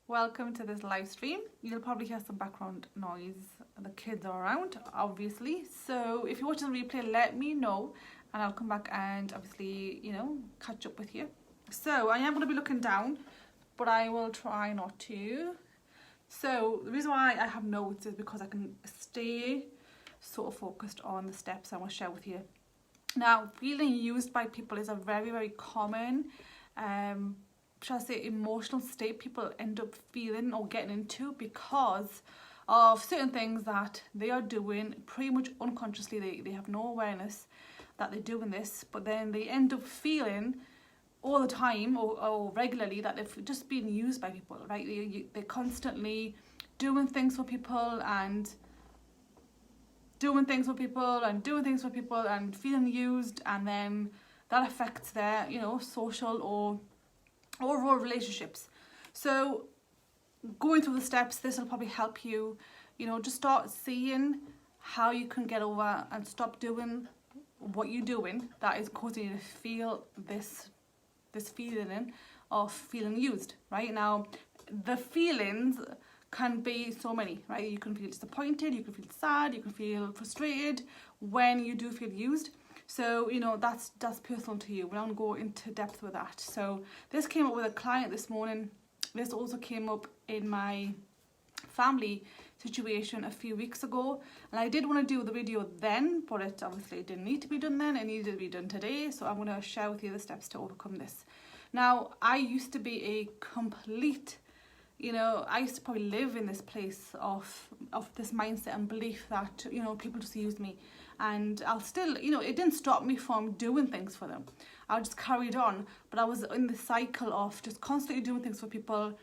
Welcome to this live stream. You'll probably hear some background noise. The kids are around, obviously. So if you're watching the replay, let me know and I'll come back and obviously, catch up with you. So I am going to be looking down, but I will try not to. So the reason why I have notes is because I can stay sort of focused on the steps I want to share with you. Now, feeling used by people is a very, very common shall I say, emotional state people end up feeling or getting into because of certain things that they are doing pretty much unconsciously. They have no awareness that they're doing this, but then they end up feeling all the time or regularly that they've just been used by people, right? They're constantly doing things for people and doing things for people and feeling used, and then that affects their, social or overall relationships. So going through the steps, this will probably help you, just start seeing how you can get over and stop doing what you're doing that is causing you to feel this feeling of feeling used. Right now, the feelings can be so many, right? You can feel disappointed, you can feel sad, you can feel frustrated when you do feel used. So, that's personal to you. We don't go into depth with that. So this came up with a client this morning. This also came up in my family situation a few weeks ago. And I did want to do the video then, but it obviously didn't need to be done then. It needed to be done today. So I'm going to share with you the steps to overcome this. Now, I used to be a complete, I used to probably live in this place of this mindset and belief that, people just use me. And I'll still, it didn't stop me from doing things for them. I just carried on, but I was in the cycle of just constantly doing things for people,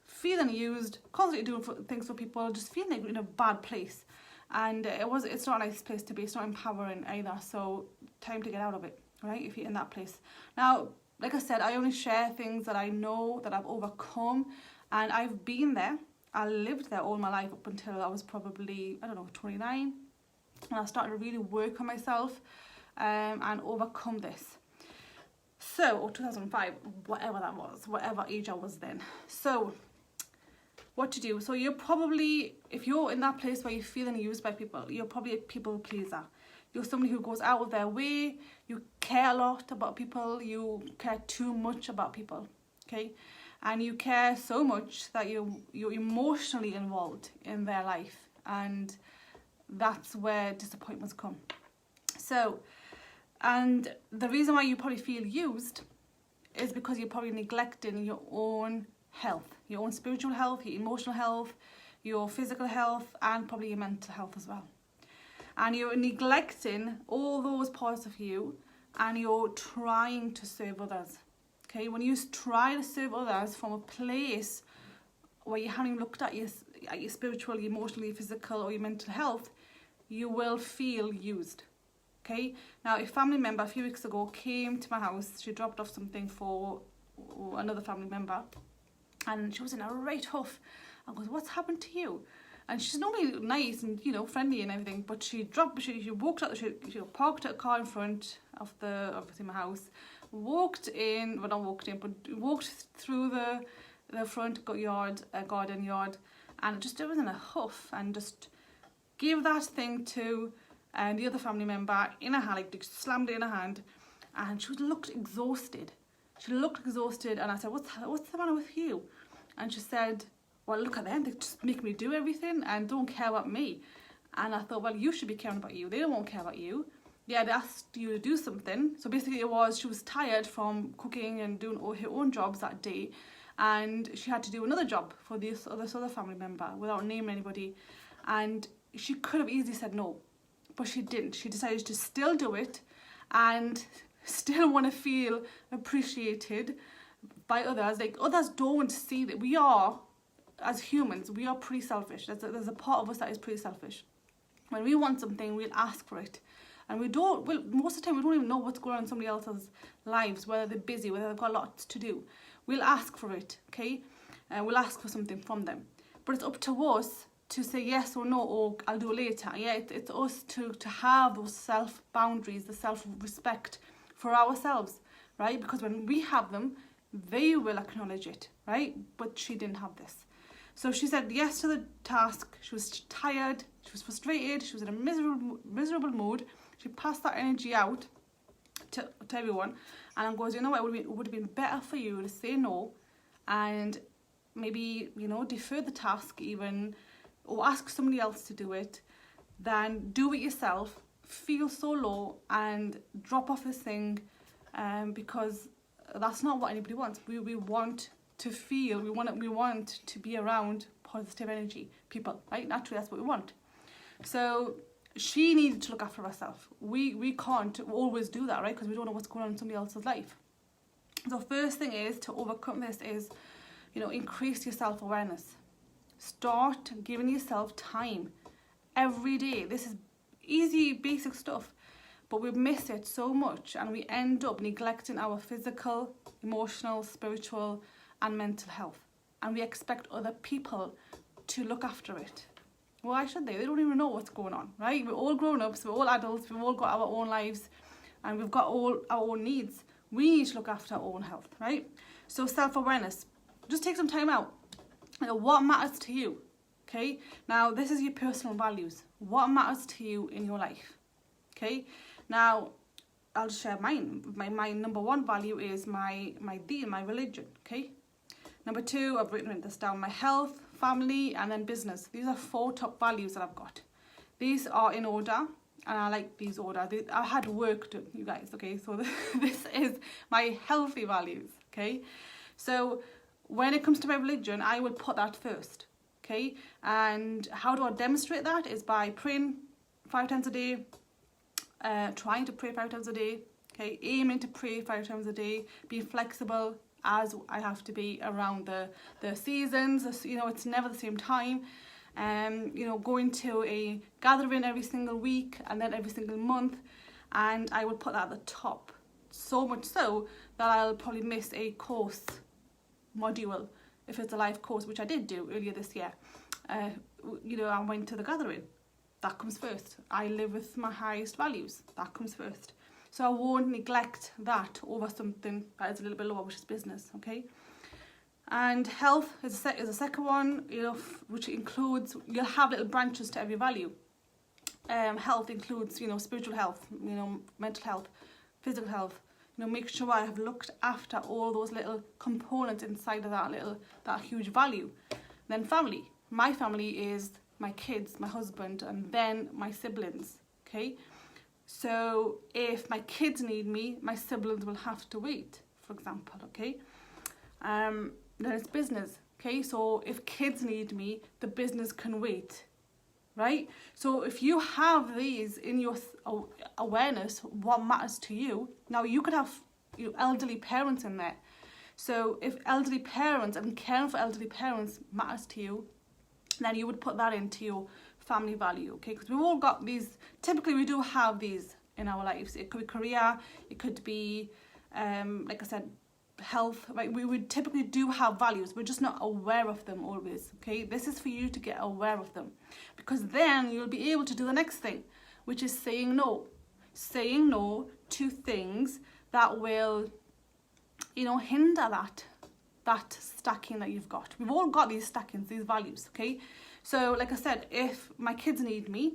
feeling used, constantly doing things for people, just feeling like in a bad place. And it's not a nice place to be. It's not empowering either. So time to get out of it, right? If you're in that place. Now, like I said, I only share things that I know that I've overcome, and I've been there. I lived there all my life up until I was probably, 29. And I started to really work on myself and overcome this. So, or 2005, whatever that was, whatever age I was then. So, what to do? So you're probably, if you're in that place where you're feeling used by people, you're probably a people pleaser. You're somebody who goes out of their way, you care a lot about people, you care too much about people, okay? And you care so much that you're emotionally involved in their life, and that's where disappointments come. So, and the reason why you probably feel used is because you're probably neglecting your own health, your own spiritual health, your emotional health, your physical health, and probably your mental health as well. And you're neglecting all those parts of you, and you're trying to serve others. Okay, when you try to serve others from a place where you haven't even looked at your spiritual, your emotional, your physical, or your mental health, you will feel used. Okay, now a family member a few weeks ago came to my house. She dropped off something for another family member, and she was in a right huff. I goes, "What's happened to you?" And she's normally nice and friendly and everything, but she walked out. She parked her car in front of obviously my house, walked through the front garden yard, and it was in a huff, and just gave that thing to the other family member in her hand, like slammed it in her hand, and she looked exhausted. And I said, "What's the matter with you?" And she said, "Well, look at them, they just make me do everything and don't care about me." And I thought, well, you should be caring about you. They won't care about you. Yeah, they asked you to do something. So basically she was tired from cooking and doing all her own jobs that day, and she had to do another job for this other family member without naming anybody. And she could have easily said no, but she didn't. She decided to still do it and still want to feel appreciated by others. Like, others don't see that we are, as humans, we are pretty selfish. There's a part of us that is pretty selfish. When we want something, we'll ask for it. And most of the time, we don't even know what's going on in somebody else's lives, whether they're busy, whether they've got lots to do. We'll ask for it, okay? We'll ask for something from them. But it's up to us to say yes or no, or I'll do it later. Yeah, it's us to have those self-boundaries, the self-respect for ourselves, right? Because when we have them, they will acknowledge it, right? But she didn't have this. So she said yes to the task. She was tired, she was frustrated, she was in a miserable mood. She passed that energy out to everyone, and goes, you know what, it would have been better for you to say no and maybe, you know, defer the task even, or ask somebody else to do it, than do it yourself, feel so low and drop off this thing, because that's not what anybody wants. We want to feel, we want to be around positive energy people, right? Naturally, that's what we want. So she needed to look after herself. We can't always do that, right? Because we don't know what's going on in somebody else's life. So first thing is to overcome this is, you know, increase your self-awareness. Start giving yourself time every day. This is easy, basic stuff, but we miss it so much, and we end up neglecting our physical, emotional, spiritual, and mental health. And we expect other people to look after it. Why should they? They don't even know what's going on, right? We're all grown-ups, we're all adults, we've all got our own lives, and we've got all our own needs. We need to look after our own health, right? So self-awareness. Just take some time out. You know, what matters to you, okay? Now, this is your personal values. What matters to you in your life, okay? Now, I'll just share mine. My number one value is my deen, my religion, okay? Number two, I've written this down, my health, family, and then business. These are 4 top values that I've got. These are in order, and I like these order. I had work done, you guys, okay? So this is my healthy values, okay? So when it comes to my religion, I would put that first, okay? And how do I demonstrate that? Is by praying 5 times a day, trying to pray 5 times a day, okay? Aiming to pray 5 times a day, being flexible as I have to be around the seasons. You know, it's never the same time. You know, going to a gathering every single week and then every single month, and I would put that at the top. So much so that I'll probably miss a course module if it's a live course, which I did do earlier this year. You know, I went to the gathering. That comes first. I live with my highest values. That comes first. So I won't neglect that over something that is a little bit lower, which is business, okay? And health is a second one, you know, which includes, you'll have little branches to every value. Health includes, you know, spiritual health, you know, mental health, physical health. You know, make sure I have looked after all those little components inside of that huge value. Then family. My family is my kids, my husband, and then my siblings, okay? So if my kids need me, my siblings will have to wait, for example, okay? Then it's business, okay? So if kids need me, the business can wait, right? So if you have these in your awareness, what matters to you, now you could have, you know, elderly parents in there. So if elderly parents and caring for elderly parents matters to you, then you would put that into your family value, okay? Because we've all got these, typically we do have these in our lives. It could be career, it could be, like I said, health, right? We would typically do have values, we're just not aware of them always, okay? This is for you to get aware of them, because then you'll be able to do the next thing, which is saying no. Saying no to things that will, you know, hinder that stacking that you've got. We've all got these stackings, these values, okay? So like I said, if my kids need me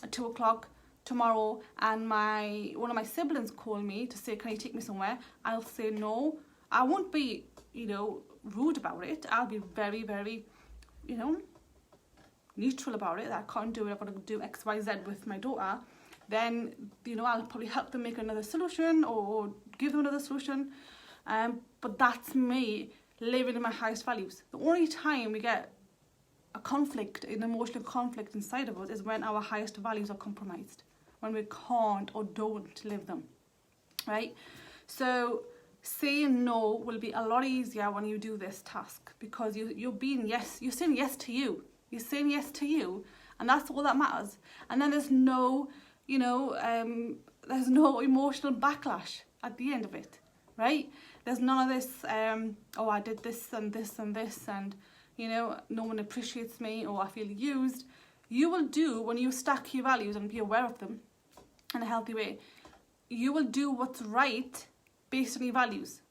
at 2 o'clock tomorrow and one of my siblings call me to say, can you take me somewhere? I'll say no. I won't be, you know, rude about it. I'll be very, very, you know, neutral about it. I can't do it. I've got to do X, Y, Z with my daughter. Then, you know, I'll probably help them make another solution or give them another solution. But that's me living in my highest values. The only time we get a conflict, an emotional conflict inside of us, is when our highest values are compromised, when we can't or don't live them, right? So saying no will be a lot easier when you do this task, because you're saying yes to you. You're saying yes to you, and that's all that matters. And then there's no, you know, there's no emotional backlash at the end of it, right? There's none of this, oh, I did this and this and this, and, you know, no one appreciates me, or I feel used. You will do, when you stack your values and be aware of them in a healthy way, you will do what's right based on your values,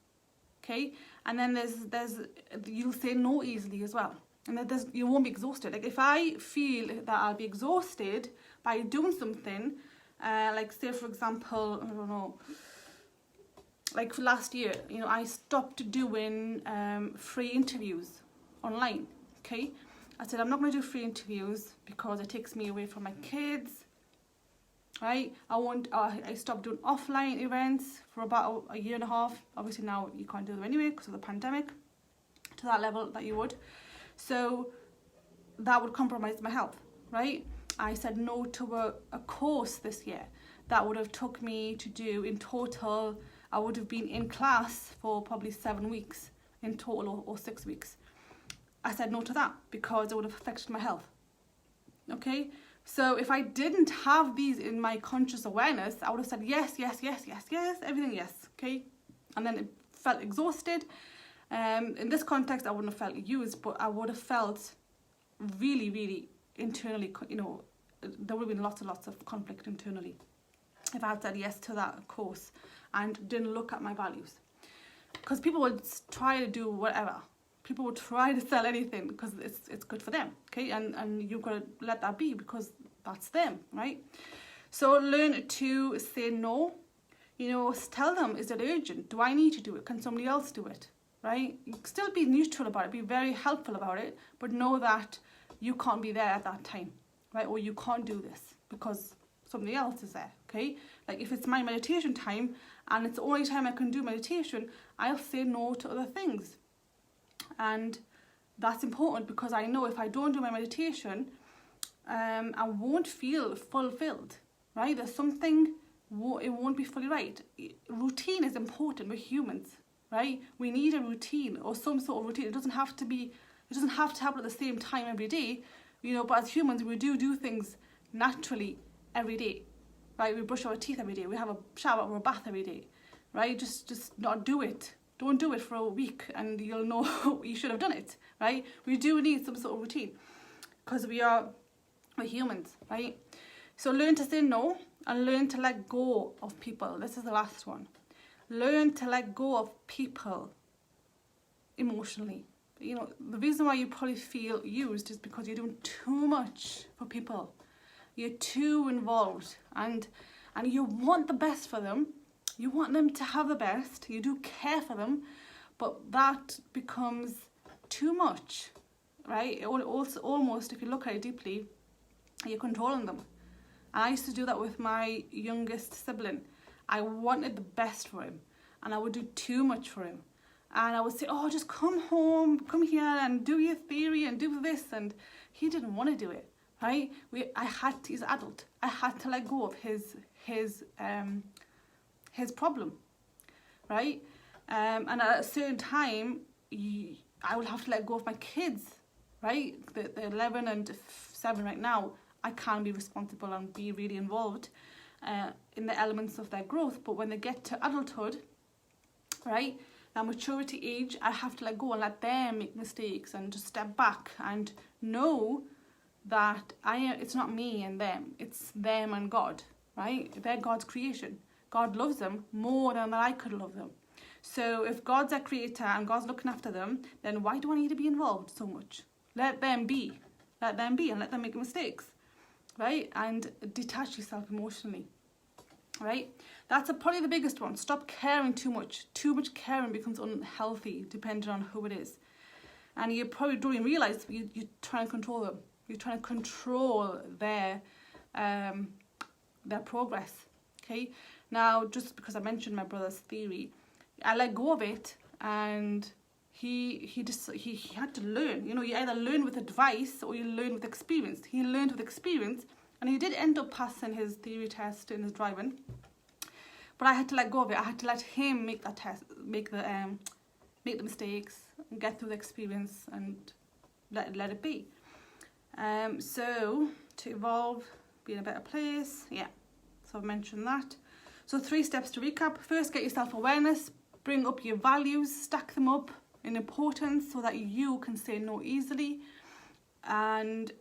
okay? And then there's you'll say no easily as well. and that you won't be exhausted. Like if I feel that I'll be exhausted by doing something, like say for example, I don't know, like for last year, you know, I stopped doing free interviews online. Okay, I said I'm not going to do free interviews because it takes me away from my kids. Right, I stopped doing offline events for about a year and a half. Obviously now you can't do them anyway because of the pandemic to that level that you would. So that would compromise my health, right? I said no to a course this year that would have took me to do in total, I would have been in class for probably 7 weeks in total, or 6 weeks. I said no to that because it would have affected my health. Okay, so if I didn't have these in my conscious awareness, I would have said yes, yes, yes, yes, yes, everything yes, okay? And then it felt exhausted. In this context, I wouldn't have felt used, but I would have felt really, really internally, you know, there would have been lots and lots of conflict internally if I had said yes to that course and didn't look at my values. Because people would try to do whatever. People would try to sell anything because it's good for them, okay? And you've got to let that be because that's them, right? So learn to say no. You know, tell them, is it urgent? Do I need to do it? Can somebody else do it? Right? Still be neutral about it, be very helpful about it, but know that you can't be there at that time, right? Or you can't do this because somebody else is there, okay? Like if it's my meditation time and it's the only time I can do meditation, I'll say no to other things. And that's important because I know if I don't do my meditation, I won't feel fulfilled, right? There's something, it won't be fully right. Routine is important. We're humans, right? We need a routine or some sort of routine. It doesn't have to happen at the same time every day, you know, but as humans, we do things naturally every day, right? We brush our teeth every day. We have a shower or a bath every day, right? Just not do it. Don't do it for a week and you'll know you should have done it, right? We do need some sort of routine because we're humans, right? So learn to say no and learn to let go of people. This is the last one. Learn to let go of people emotionally. You know, the reason why you probably feel used is because you're doing too much for people. You're too involved and you want the best for them. You want them to have the best. You do care for them, but that becomes too much, right? Also, almost, if you look at it deeply, you're controlling them. And I used to do that with my youngest sibling. I wanted the best for him, and I would do too much for him. And I would say, oh, just come home, come here and do your theory and do this. And he didn't want to do it, right? He's an adult. I had to let go of his problem, right? And at a certain time, I will have to let go of my kids, right? The 11 and 7 right now, I can be responsible and be really involved in the elements of their growth. But when they get to adulthood, right, that maturity age, I have to let go and let them make mistakes and just step back and know that it's not me and them, it's them and God, right? They're God's creation. God loves them more than I could love them. So if God's their creator and God's looking after them, then why do I need to be involved so much? Let them be and let them make mistakes, right? And detach yourself emotionally, right? That's probably the biggest one. Stop caring too much. Too much caring becomes unhealthy depending on who it is. And you probably don't even realise you're trying to control them. You're trying to control their progress, okay? Now, just because I mentioned my brother's theory, I let go of it, and he had to learn. You know, you either learn with advice or you learn with experience. He learned with experience, and he did end up passing his theory test in his driving. But I had to let go of it. I had to let him make that test, make the mistakes, and get through the experience, and let it be. So to evolve, be in a better place. Yeah. So I've mentioned that. So 3 steps to recap. First, get your self-awareness. Bring up your values. Stack them up in importance so that you can say no easily. And,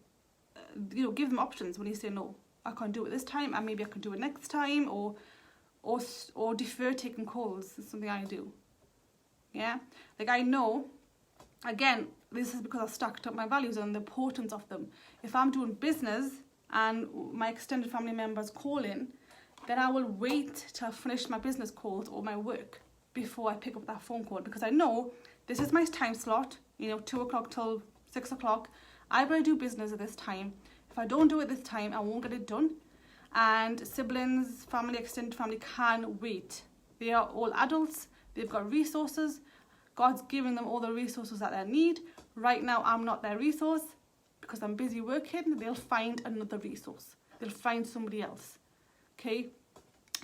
you know, give them options when you say no. I can't do it this time, and maybe I can do it next time, or defer taking calls is something I do. Yeah, like I know, again, this is because I've stacked up my values and the importance of them. If I'm doing business and my extended family members call in, then I will wait till I finish my business calls or my work before I pick up that phone call, because I know this is my time slot, 2 o'clock till 6 o'clock. I better do business at this time. If I don't do it this time, I won't get it done. And siblings, family, extended family can wait. They are all adults. They've got resources. God's given them all the resources that they need. Right now, I'm not their resource because I'm busy working. They'll find another resource. They'll find somebody else, okay,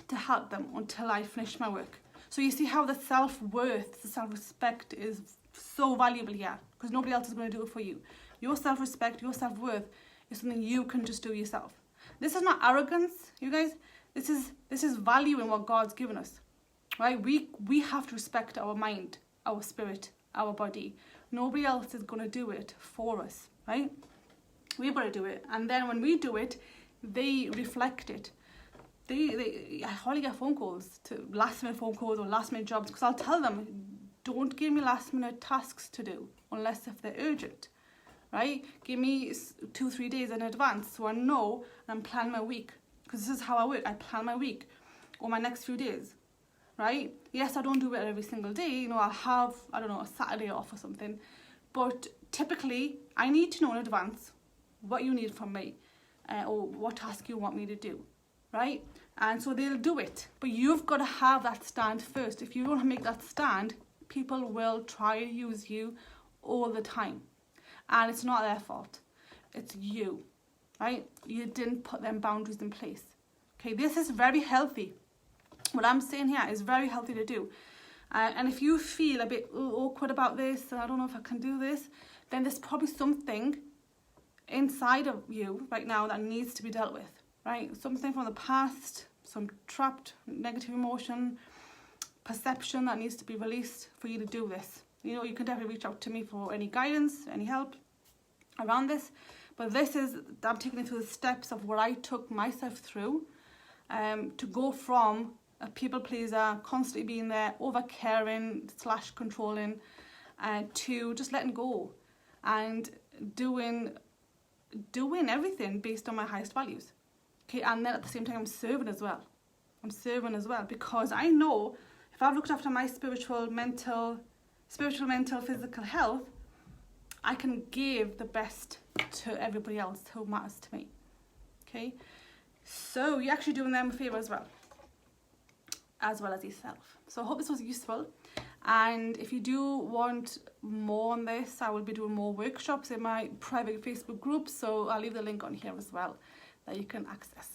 to help them until I finish my work. So you see how the self-worth, the self-respect is so valuable here, because nobody else is going to do it for you. Your self-respect, your self-worth is something you can just do yourself. This is not arrogance, you guys. This is value in what God's given us, right? We have to respect our mind, our spirit, our body. Nobody else is going to do it for us, right? We've got to do it. And then when we do it, they reflect it. I hardly get phone calls, to last minute phone calls or last minute jobs, because I'll tell them, don't give me last minute tasks to do unless if they're urgent, right? Give me 2-3 days in advance so I know and I'm planning my week, because this is how I work. I plan my week or my next few days, right? Yes, I don't do it every single day. I'll have, a Saturday off or something, but typically I need to know in advance what you need from me or what task you want me to do, right? And so they'll do it, but you've got to have that stand first. If you don't make that stand, people will try to use you all the time, and it's not their fault. It's you, right? You didn't put them boundaries in place. Okay, this is very healthy. What I'm saying here is very healthy to do. And if you feel a bit awkward about this, and I don't know if I can do this, then there's probably something inside of you right now that needs to be dealt with, right? Something from the past, some trapped negative emotion, perception that needs to be released for you to do this. You can definitely reach out to me for any guidance, any help around this. But I'm taking you through the steps of what I took myself through to go from a people pleaser, constantly being there, over caring / controlling, to just letting go and doing everything based on my highest values. Okay, and then at the same time I'm serving as well, because I know if I've looked after my spiritual, mental, physical health, I can give the best to everybody else who matters to me. Okay, so you're actually doing them a favour as well as yourself. So I hope this was useful, and if you do want more on this, I will be doing more workshops in my private Facebook group, so I'll leave the link on here as well that you can access.